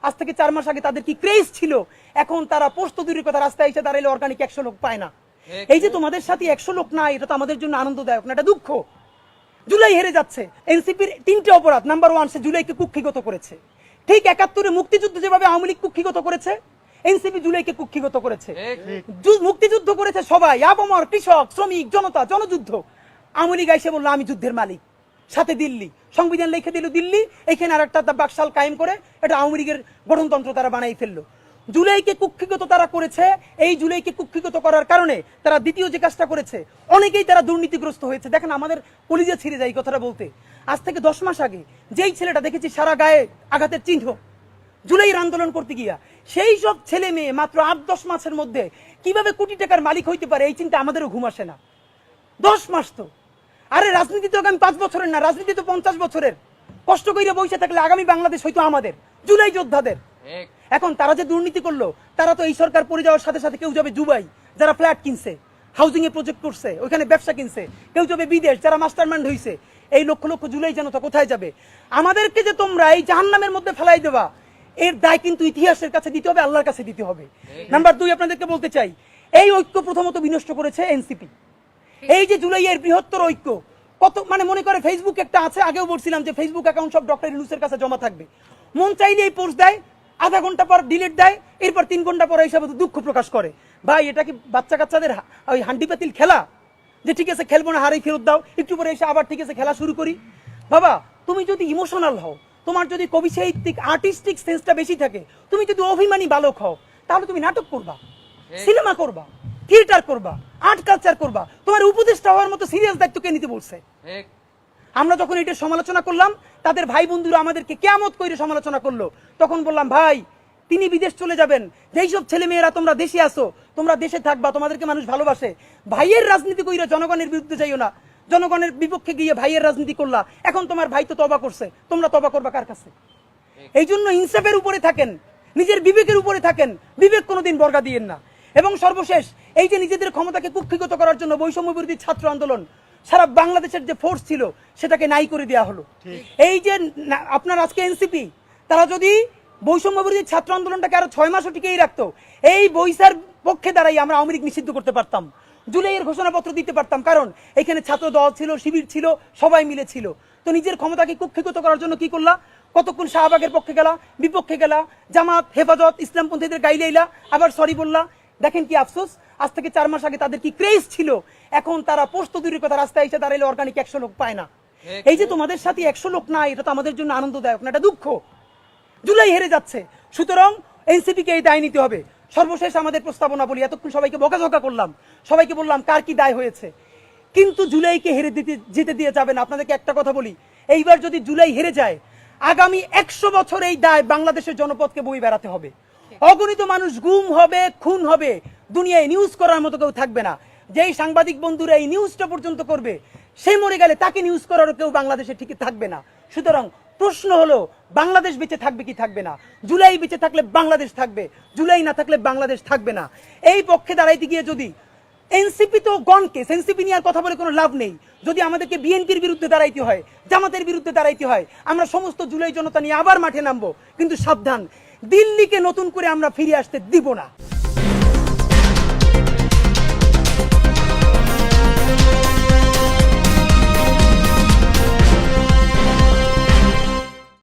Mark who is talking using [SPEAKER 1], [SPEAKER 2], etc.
[SPEAKER 1] আজ থেকে 4 মাস আগে তাদের কি ক্রেজ ছিল, এখন তারা পোস্ত দূরের কথা রাস্তায় এসে দাঁড়াইলে অর্গানিক 100 লোক পায় না। এই যে তোমাদের সাথে 100 লোক নাই, এটা তো আমাদের জন্য আনন্দদায়ক না, এটা দুঃখ। জুলাই হেরে যাচ্ছে। এনসিপির 3টে অপরাধ। নাম্বার 1, সে জুলাইকে কুক্ষিগত করেছে। ঠিক 71-এ মুক্তিযুদ্ধ যেভাবে আওয়ামী লীগ কুক্ষিগত করেছে, এনসিপি জুলাইকে কুক্ষিগত করেছে। মুক্তিযুদ্ধ করেছে সবাই, আপামর, কৃষক, শ্রমিক, জনতা, জনযুদ্ধ। আওয়ামী লীগ এসে বললো আমি যুদ্ধের মালিক, সাথে দিল্লি সংবিধান লিখে দিল দিল্লি, এখানে আর একটা বাকশাল কায়েম করে এটা আওয়ামী লীগের গঠনতন্ত্র তারা বানাই ফেললো। জুলাইকে কুক্ষিগত তারা করেছে। এই জুলাইকে কুক্ষিগত করার কারণে তারা দ্বিতীয় যে কাজটা করেছে, অনেকেই তারা দুর্নীতিগ্রস্ত হয়েছে। দেখেন আমাদের কলিজা ছিঁড়ে যায় এই কথাটা বলতে। আজ থেকে 10 মাস আগে যেই ছেলেটা দেখেছি সারা গায়ে আঘাতের চিহ্ন, জুলাইয়ের আন্দোলন করতে গিয়া, সেই সব ছেলে মেয়ে মাত্র 8-10 মাসের মধ্যে কিভাবে কোটি টাকার মালিক হইতে পারে, এই চিন্তা আমাদেরও ঘুম আসে না। 10 মাস তো, আরে রাজনীতি তো আগামী 5 বছরের না, রাজনীতি তো 50 বছরের। কষ্ট করে বসে থাকলে আগামী বাংলাদেশ হয়তো আমাদের, জুলাই যোদ্ধাদের। এখন তারা যে দুর্নীতি করলো, তারা তো এই সরকার পড়ে যাওয়ার সাথে সাথে কেউ যাবে দুবাই, যারা ফ্ল্যাট কিনছে, হাউজিং এ প্রজেক্ট করছে, ওইখানে ব্যবসা কিনছে, কেউ যাবে বিদেশ, যারা মাস্টারমাইন্ড হইছে। এই লক্ষ লক্ষ জুলাই জনতা কোথায় যাবে? আমাদেরকে যে তোমরা এই জাহান্নামের মধ্যে ফেলাই দেবা, এর দায় কিন্তু ইতিহাসের কাছে দিতে হবে, আল্লাহর কাছে দিতে হবে। নাম্বার 2, আপনাদেরকে বলতে চাই, এই ঐক্য প্রথমত বিনষ্ট করেছে এনসিপি। এই যে জুলাইয়ের বৃহত্তর ঐক্য, কত মানে মনে করে ফেসবুক একটা আছে, আগেও বলছিলাম যে ফেসবুক অ্যাকাউন্ট সব ডক্টর ইউনূসের কাছে জমা থাকবে। মন চাইলে এই পোস্ট দেয়, আধা ঘন্টা পর ডিলিট দেয়, এরপর 3 ঘন্টা পর এইসব দুঃখ প্রকাশ করে। ভাই এটা কি বাচ্চা কাচ্চাদের ওই হান্ডি পাতিল খেলা, যে ঠিক আছে খেলবো না, হারেই ফেরত দাও, একটু পরে এসে আবার ঠিক আছে খেলা শুরু করি? বাবা তুমি যদি ইমোশনাল হও, তোমার যদি কবি সাহিত্যিক আর্টিস্টিক সেন্সটা বেশি থাকে, তুমি যদি অভিমানী বালক হও, তাহলে তুমি নাটক করবা, সিনেমা করবা, থিয়েটার করবা, আর্ট কালচার করবা। তোমার উপদেষ্টা হওয়ার মতো সিরিয়াস দায়িত্ব কে নিতে বলছে? আমরা যখন এটা সমালোচনা করলাম, তাদের ভাই বন্ধুরা আমাদেরকে কিয়ামত করে সমালোচনা করলো, তখন বললাম ভাই তিনি বিদেশ চলে যাবেন, যেই সব ছেলে মেয়েরা তোমরা দেশে আসো, তোমরা দেশে থাকবা, তোমাদেরকে মানুষ ভালোবাসে। ভাইয়ের রাজনীতি কইরা জনগণের বিরুদ্ধে যাইও না, জনগণের বিপক্ষে গিয়ে ভাইয়ের রাজনীতি করলা। এখন তোমার ভাই তো তওবা করছে, তোমরা তওবা করবা কার কাছে? এই জন্য ইনসাফের উপরে থাকেন, নিজের বিবেকের উপরে থাকেন, বিবেক কোনোদিন বর্গা দিয়েন না। এবং সর্বশেষ, এই যে নিজেদের ক্ষমতাকে কুক্ষিগত করার জন্য বৈষম্য বিরোধী ছাত্র আন্দোলন, সারা বাংলাদেশের যে ফোর্স ছিল সেটাকে নাই করে দেওয়া হলো। এই যে আপনার আজকে এনসিপি, তারা যদি বৈষম্য বিরোধী ছাত্র আন্দোলনটাকে আরো 6 মাসও টিকেই রাখতো, এই বৈশার পক্ষে দাঁড়াই আমরা আওয়ামী লীগ নিষিদ্ধ করতে পারতাম, জুলাইয়ের ঘোষণাপত্র দিতে পারতাম। কারণ এখানে ছাত্র দল ছিল, শিবির ছিল, সবাই মিলে ছিল। তো নিজের ক্ষমতাকে কুক্ষিগত করার জন্য কি করলা? কতক্ষণ শাহবাগের পক্ষে গেলা, বিপক্ষে গেলা, জামাত, হেফাজত, ইসলামপন্থীদের গাইলেইলা, আবার সরি বললা। দেখেন কি আফসোস, আজ থেকে 4 মাস আগে তাদের কি ক্রেজ ছিল, এখন তারা পোস্ত দূরের কথা রাস্তায় এসে দাঁড়াইলে অর্গানিক 100 লোক পায় না। এই যে তোমাদের সাথে 100 লোক নাই, এটা তো আমাদের জন্য আনন্দদায়ক না, এটা দুঃখ। জুলাই হেরে যাচ্ছে, সুতরাং এনসিপি কে এই দায় নিতে হবে। সর্বশেষ আমাদের প্রস্তাবনা বলি, এতক্ষণ সবাইকে বকাঝকা করলাম, সবাইকে বললাম কার কি দায় হয়েছে, কিন্তু জুলাইকে হেরে যেতে দিয়ে যাবেন। আপনাদেরকে একটা কথা বলি, এইবার যদি জুলাই হেরে যায়, আগামী 100 বছর এই দায় বাংলাদেশের জনপদকে বই বেড়াতে হবে। অগণিত মানুষ গুম হবে, খুন হবে, দুনিয়ায় নিউজ করার মতো কেউ থাকবে না। যেই সাংবাদিক বন্ধুরা এই নিউজটা পর্যন্ত করবে, সে মরে গেলে তাকে নিউজ করারও কেউ বাংলাদেশে ঠিক থাকবে না। সুতরাং প্রশ্ন হলো, বাংলাদেশ বেঁচে থাকবে কি থাকবে না? জুলাই বেঁচে থাকলে বাংলাদেশ থাকবে, জুলাই না থাকলে বাংলাদেশ থাকবে না। এই পক্ষে দাঁড়াইতে গিয়ে যদি এনসিপি তো গন কেস, এনসিপি নিয়ে আর কথা বলে কোনো লাভ নেই। যদি আমাদেরকে বিএনপির বিরুদ্ধে দাঁড়াইতে হয়, জামাতের বিরুদ্ধে দাঁড়াইতে হয়, আমরা সমস্ত জুলাই জনতা নিয়ে আবার মাঠে নামবো। কিন্তু সাবধান, দিল্লিকে নতুন করে আমরা ফিরে আসতে দিব না।